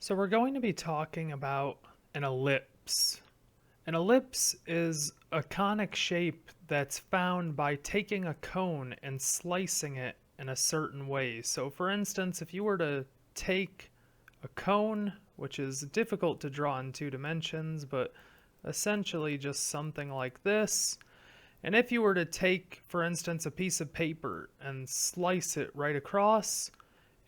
So we're going to be talking about an ellipse. An ellipse is a conic shape that's found by taking a cone and slicing it in a certain way. So for instance, if you were to take a cone, which is difficult to draw in 2 dimensions, but essentially just something like this, and if you were to take, for instance, a piece of paper and slice it right across,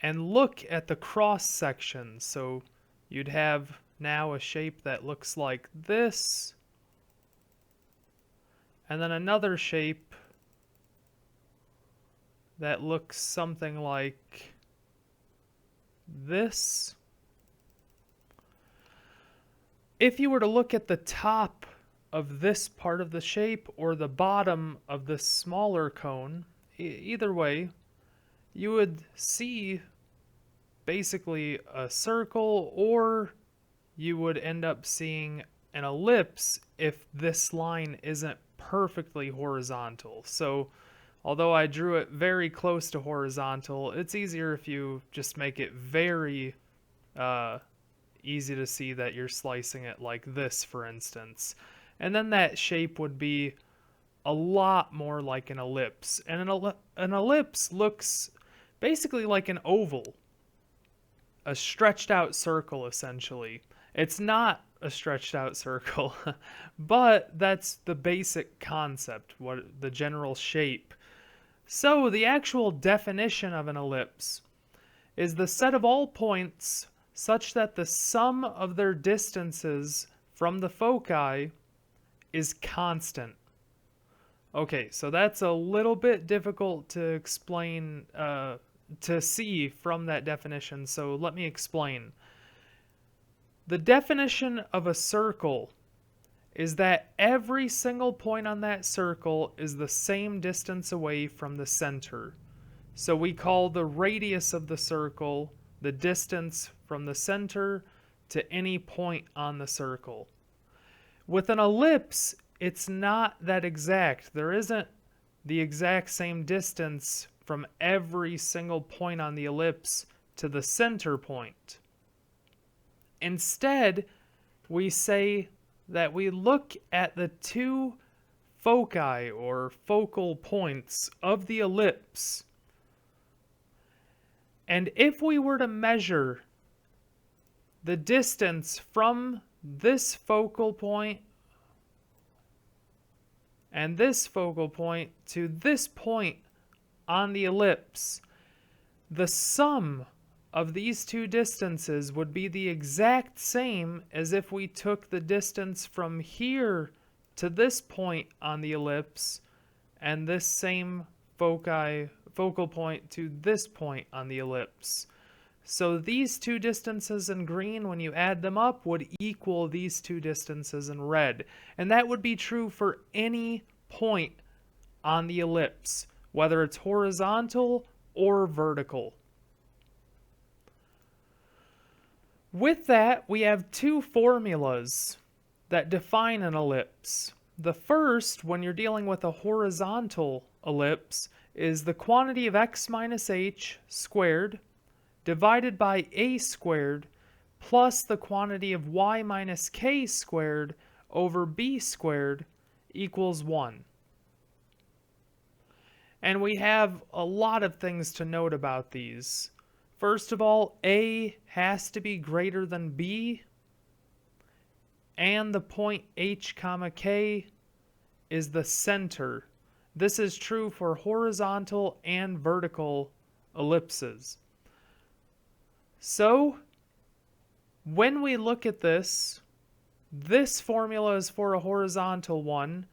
and look at the cross section. So you'd have now a shape that looks like this, and then another shape that looks something like this. If you were to look at the top of this part of the shape or the bottom of this smaller cone, either way, you would see basically a circle, or you would end up seeing an ellipse if this line isn't perfectly horizontal. So although I drew it very close to horizontal, it's easier if you just make it very easy to see that you're slicing it like this, for instance. And then that shape would be a lot more like an ellipse. And an ellipse looks basically like an oval, a stretched out circle essentially. It's not a stretched out circle, but that's the basic concept, what the general shape. So the actual definition of an ellipse is the set of all points such that the sum of their distances from the foci is constant. Okay, so that's a little bit difficult to explain, to see from that definition, so let me explain. The definition of a circle is that every single point on that circle is the same distance away from the center. So we call the radius of the circle the distance from the center to any point on the circle. With an ellipse, it's not that exact. There isn't the exact same distance from every single point on the ellipse to the center point. Instead, we say that we look at the two foci or focal points of the ellipse, and if we were to measure the distance from this focal point and this focal point to this point on the ellipse, the sum of these two distances would be the exact same as if we took the distance from here to this point on the ellipse and this same focal point to this point on the ellipse. So these two distances in green, when you add them up, would equal these two distances in red. And that would be true for any point on the ellipse, whether it's horizontal or vertical. With that, we have two formulas that define an ellipse. The first, when you're dealing with a horizontal ellipse, is the quantity of x minus h squared divided by a squared plus the quantity of y minus k squared over b squared equals 1. And we have a lot of things to note about these. First of all, a has to be greater than b, and the point h comma k is the center. This is true for horizontal and vertical ellipses. So, when we look at this formula is for a horizontal one,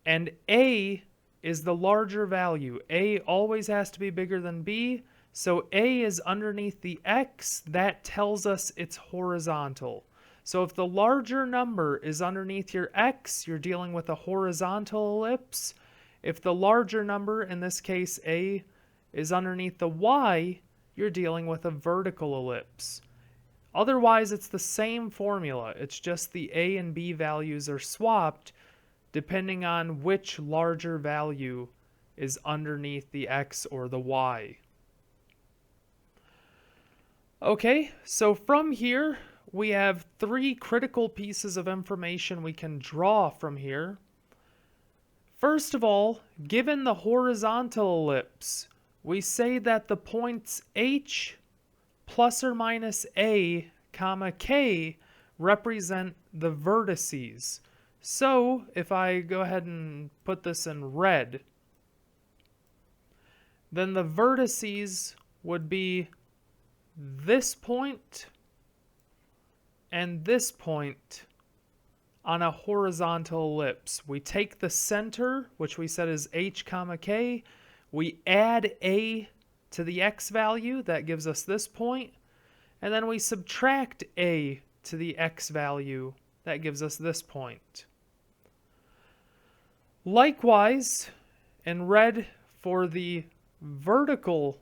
and a is the larger value. A always has to be bigger than b, so a is underneath the x. That tells us it's horizontal. So if the larger number is underneath your x, you're dealing with a horizontal ellipse. If the larger number, in this case a, is underneath the y, you're dealing with a vertical ellipse. Otherwise, it's the same formula. It's just the a and b values are swapped depending on which larger value is underneath the x or the y. Okay, so from here, we have three critical pieces of information we can draw from here. First of all, given the horizontal ellipse, we say that the points h plus or minus a, comma k represent the vertices. So if I go ahead and put this in red, then the vertices would be this point and this point on a horizontal ellipse. We take the center, which we said is h comma k, we add a to the x value, that gives us this point, and then we subtract a to the x value, that gives us this point. Likewise, in red for the vertical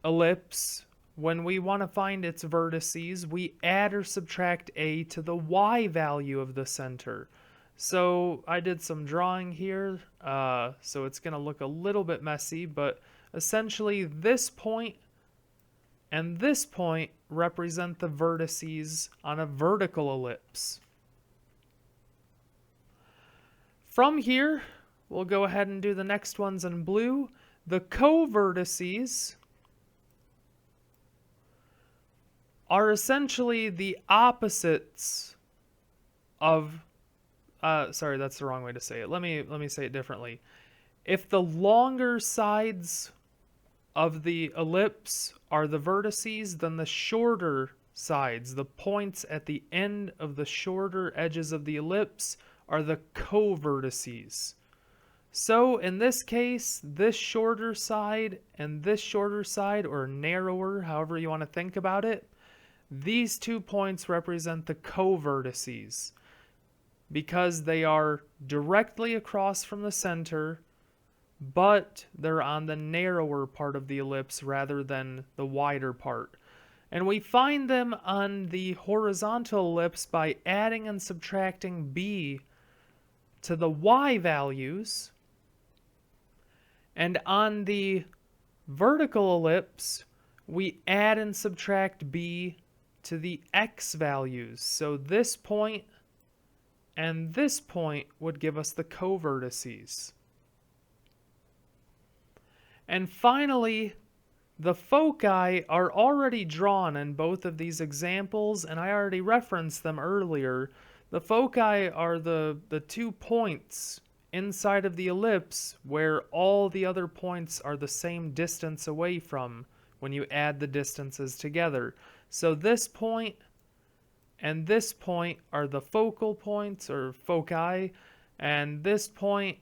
ellipse, when we want to find its vertices, we add or subtract a to the y value of the center. So I did some drawing here, so it's going to look a little bit messy, but essentially this point and this point represent the vertices on a vertical ellipse. From here, we'll go ahead and do the next ones in blue. The co-vertices are essentially the opposites of, sorry, that's the wrong way to say it. Let me say it differently. If the longer sides of the ellipse are the vertices, then the shorter sides, the points at the end of the shorter edges of the ellipse, are the co-vertices. So in this case, this shorter side and this shorter side, or narrower, however you want to think about it, these 2 points represent the co-vertices because they are directly across from the center, but they're on the narrower part of the ellipse rather than the wider part. And we find them on the horizontal ellipse by adding and subtracting b to the y values, and on the vertical ellipse, we add and subtract b to the x values. So this point and this point would give us the co-vertices. And finally, the foci are already drawn in both of these examples, and I already referenced them earlier. The foci are the 2 points inside of the ellipse where all the other points are the same distance away from when you add the distances together. So this point and this point are the focal points, or foci, and this point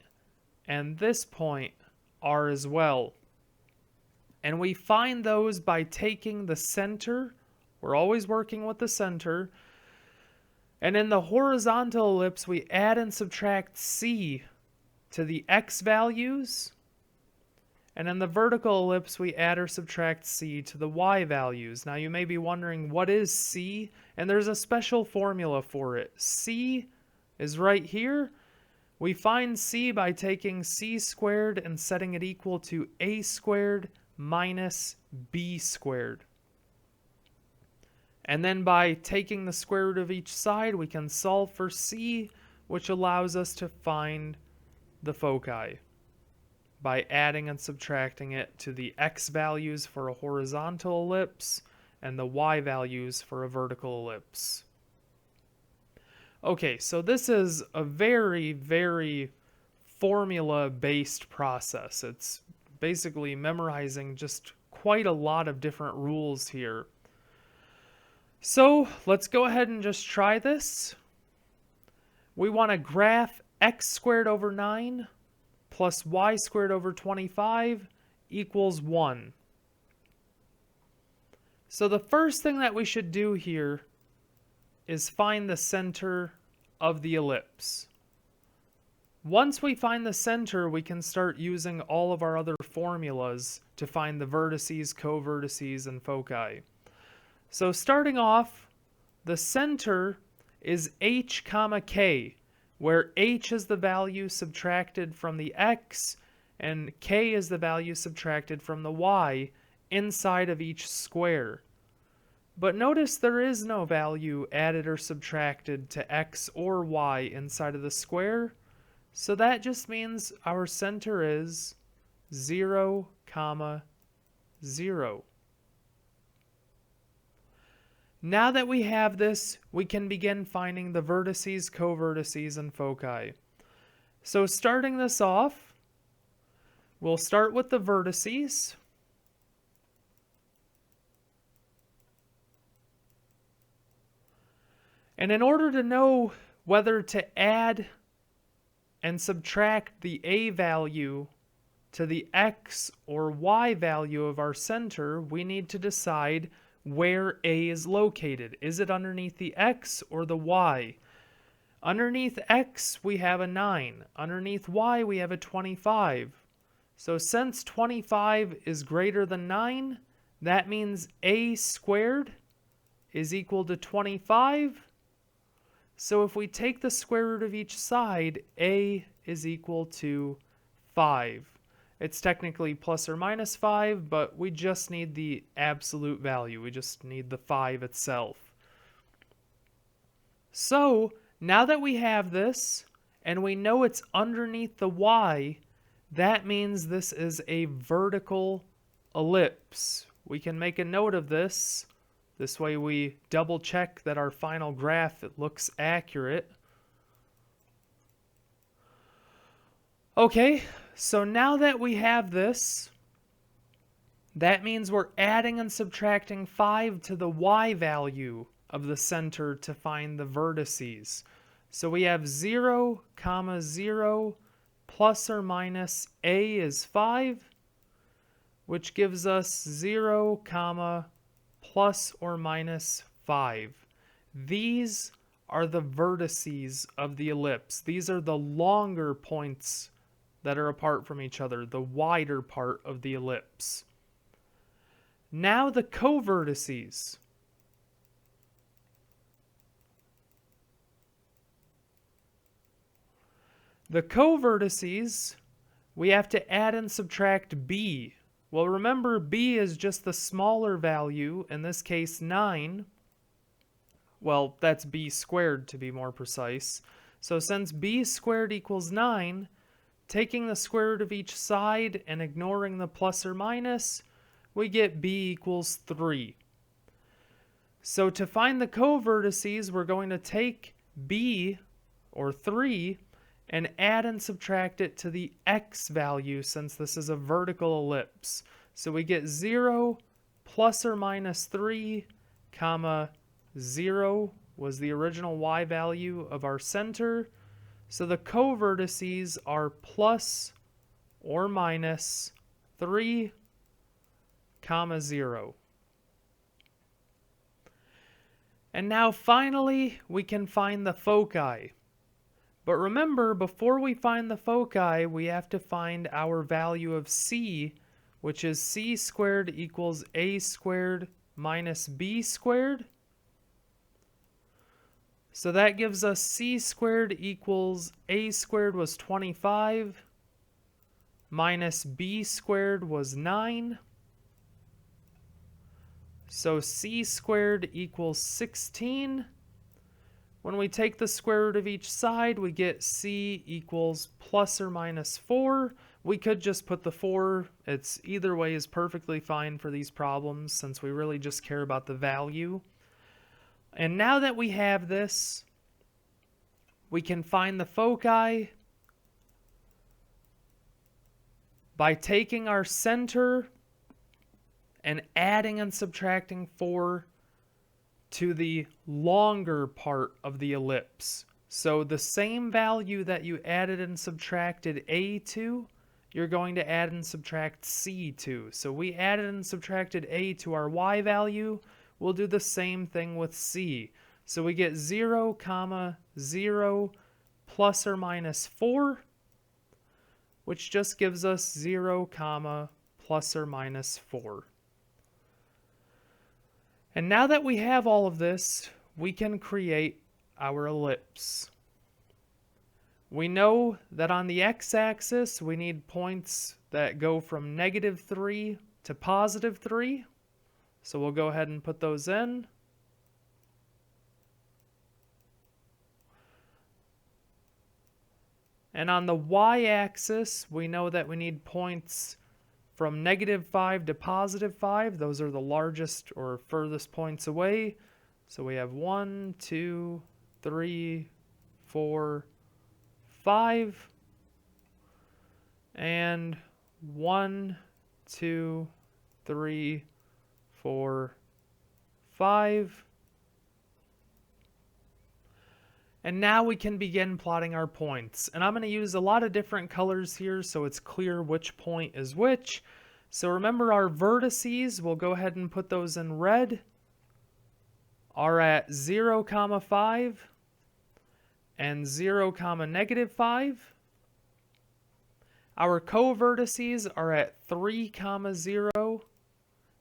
and this point are as well. And we find those by taking the center. We're always working with the center. And in the horizontal ellipse, we add and subtract c to the x values. And in the vertical ellipse, we add or subtract c to the y values. Now you may be wondering, what is c? And there's a special formula for it. C is right here. We find c by taking c squared and setting it equal to a squared minus b squared. And then by taking the square root of each side, we can solve for c, which allows us to find the foci by adding and subtracting it to the x values for a horizontal ellipse and the y values for a vertical ellipse. Okay, so this is a very, very formula-based process. It's basically memorizing just quite a lot of different rules here. So let's go ahead and just try this. We want to graph x squared over 9 plus y squared over 25 equals 1. So the first thing that we should do here is find the center of the ellipse. Once we find the center, we can start using all of our other formulas to find the vertices, co-vertices, and foci. So starting off, the center is h comma k, where h is the value subtracted from the x and k is the value subtracted from the y inside of each square. But notice there is no value added or subtracted to x or y inside of the square, so that just means our center is 0, 0. Now that we have this, we can begin finding the vertices, co-vertices, and foci. So starting this off, we'll start with the vertices. And in order to know whether to add and subtract the a value to the x or y value of our center, we need to decide where a is located. Is it underneath the x or the y? Underneath x, we have a 9. Underneath y, we have a 25. So since 25 is greater than 9, that means a squared is equal to 25. So if we take the square root of each side, a is equal to 5. It's technically plus or minus 5, but we just need the absolute value. We just need the 5 itself. So now that we have this, and we know it's underneath the y, that means this is a vertical ellipse. We can make a note of this. This way we double check that our final graph looks accurate. Okay, so now that we have this, that means we're adding and subtracting 5 to the y value of the center to find the vertices. So we have 0, 0, plus or minus a is 5, which gives us 0, plus or minus 5. These are the vertices of the ellipse. These are the longer points that are apart from each other, the wider part of the ellipse. Now the co-vertices. The co-vertices, we have to add and subtract b. Well, remember, b is just the smaller value, in this case 9. Well, that's b squared to be more precise. So since b squared equals 9, taking the square root of each side and ignoring the plus or minus, we get b equals 3. So to find the co-vertices, we're going to take b, or 3, and add and subtract it to the x value since this is a vertical ellipse. So we get 0 plus or minus 3, 0 was the original y value of our center. So the co-vertices are plus or minus 3, 0. And now finally, we can find the foci. But remember, before we find the foci, we have to find our value of c, which is c squared equals a squared minus b squared. So that gives us c squared equals a squared was 25 minus b squared was 9. So c squared equals 16. When we take the square root of each side, we get c equals plus or minus 4. We could just put the 4. It's either way is perfectly fine for these problems since we really just care about the value. And now that we have this, we can find the foci by taking our center and adding and subtracting 4 to the longer part of the ellipse. So the same value that you added and subtracted a to, you're going to add and subtract c to. So we added and subtracted a to our y value. We'll do the same thing with c. So we get 0, 0 plus or minus 4, which just gives us 0, plus or minus 4. And now that we have all of this, we can create our ellipse. We know that on the x-axis, we need points that go from -3 to positive 3. So we'll go ahead and put those in. And on the y-axis, we know that we need points from -5 to +5. Those are the largest or furthest points away. So we have 1, 2, 3, 4, 5. And 1, 2, 3, 4, 5. And now we can begin plotting our points. And I'm going to use a lot of different colors here so it's clear which point is which. So remember our vertices, we'll go ahead and put those in red, are at 0, 5 and 0, -5. Our co-vertices are at 3, 0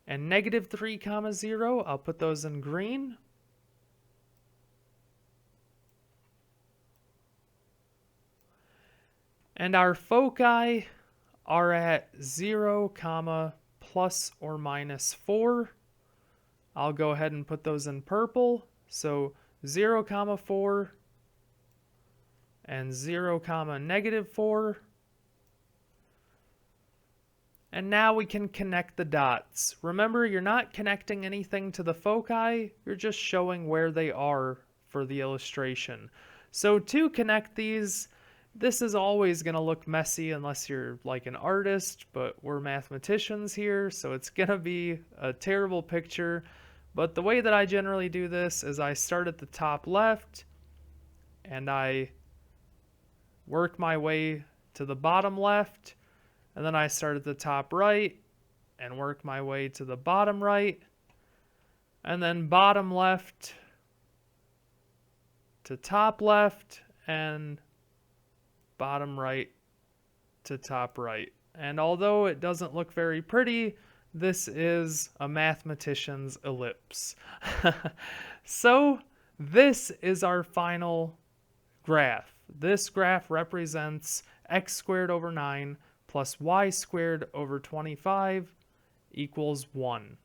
and -3, 0. I'll put those in green. And our foci are at 0, plus or minus 4. I'll go ahead and put those in purple. So 0, 4 and 0, -4. And now we can connect the dots. Remember, you're not connecting anything to the foci, you're just showing where they are for the illustration. So to connect these, this is always going to look messy unless you're like an artist, but we're mathematicians here, so it's going to be a terrible picture. But the way that I generally do this is I start at the top left, and I work my way to the bottom left, and then I start at the top right, and work my way to the bottom right, and then bottom left to top left, and bottom right to top right. And although it doesn't look very pretty, this is a mathematician's ellipse. So this is our final graph. This graph represents x squared over 9 plus y squared over 25 equals 1.